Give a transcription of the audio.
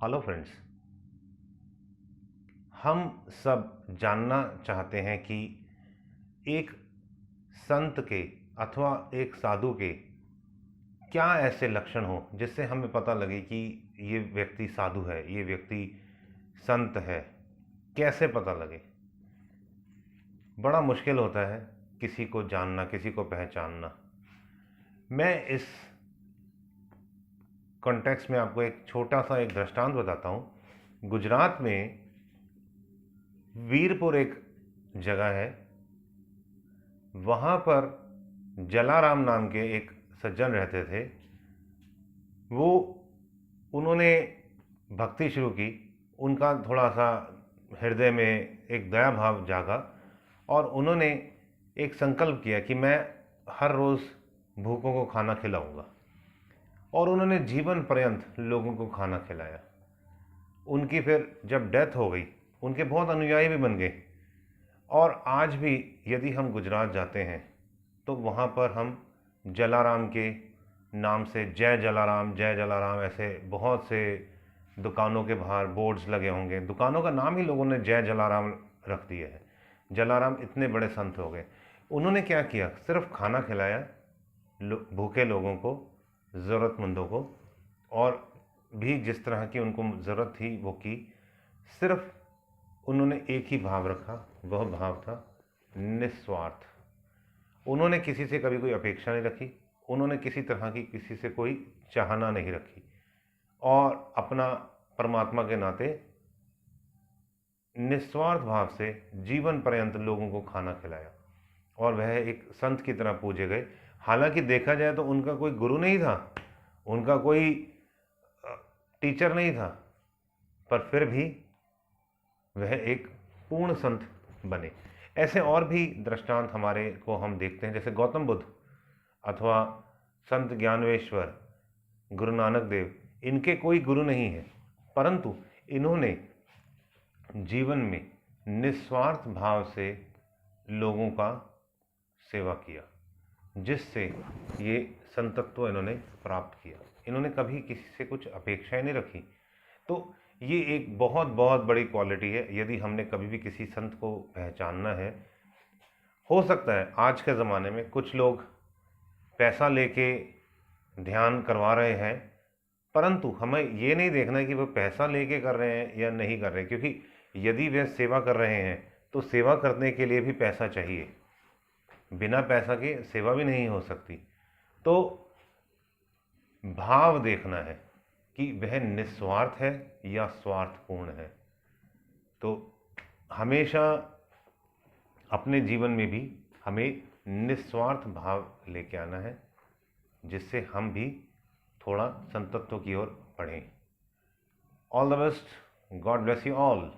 Hello friends. हम सब जानना चाहते हैं कि एक संत के अथवा एक साधु के क्या ऐसे लक्षण हो जिससे हमें पता लगे कि ये व्यक्ति साधु है, ये व्यक्ति संत है। कैसे पता लगे? बड़ा मुश्किल होता है किसी को जानना, किसी को पहचानना। मैं इस कॉन्टेक्स्ट में आपको एक छोटा सा एक दृष्टांत बताता हूँ। गुजरात में वीरपुर एक जगह है, वहाँ पर जलाराम नाम के एक सज्जन रहते थे। उन्होंने भक्ति शुरू की। उनका थोड़ा सा हृदय में एक दया भाव जागा और उन्होंने एक संकल्प किया कि मैं हर रोज़ भूखों को खाना खिलाऊंगा, और उन्होंने जीवन पर्यंत लोगों को खाना खिलाया। उनकी फिर जब डेथ हो गई, उनके बहुत अनुयायी भी बन गए, और आज भी यदि हम गुजरात जाते हैं तो वहाँ पर हम जलाराम के नाम से जय जलाराम ऐसे बहुत से दुकानों के बाहर बोर्ड्स लगे होंगे। दुकानों का नाम ही लोगों ने जय जलाराम रख दिया है। जलाराम इतने बड़े संत हो गए। उन्होंने क्या किया? सिर्फ खाना खिलाया भूखे लोगों को, ज़रूरतमंदों को, और भी जिस तरह की उनको ज़रूरत थी वो की। सिर्फ उन्होंने एक ही भाव रखा, वह भाव था निस्वार्थ। उन्होंने किसी से कभी कोई अपेक्षा नहीं रखी, उन्होंने किसी तरह की किसी से कोई चाहना नहीं रखी, और अपना परमात्मा के नाते निस्वार्थ भाव से जीवन पर्यंत लोगों को खाना खिलाया, और वह एक संत की तरह पूजे गए। हालांकि देखा जाए तो उनका कोई गुरु नहीं था, उनका कोई टीचर नहीं था, पर फिर भी वह एक पूर्ण संत बने। ऐसे और भी दृष्टांत हमारे को हम देखते हैं, जैसे गौतम बुद्ध अथवा संत ज्ञानवेश्वर, गुरु नानक देव। इनके कोई गुरु नहीं है, परंतु इन्होंने जीवन में निस्वार्थ भाव से लोगों का सेवा किया, जिससे ये संतत्व इन्होंने प्राप्त किया। इन्होंने कभी किसी से कुछ अपेक्षाएं नहीं रखी। तो ये एक बहुत बहुत बड़ी क्वालिटी है। यदि हमने कभी भी किसी संत को पहचानना है, हो सकता है आज के ज़माने में कुछ लोग पैसा लेके ध्यान करवा रहे हैं, परंतु हमें ये नहीं देखना है कि वो पैसा लेके कर रहे हैं या नहीं कर रहे, क्योंकि यदि वे सेवा कर रहे हैं तो सेवा करने के लिए भी पैसा चाहिए। बिना पैसा के सेवा भी नहीं हो सकती। तो भाव देखना है कि वह निस्वार्थ है या स्वार्थपूर्ण है। तो हमेशा अपने जीवन में भी हमें निस्वार्थ भाव लेके आना है, जिससे हम भी थोड़ा संतत्व की ओर बढ़ें। All the best. God bless you all.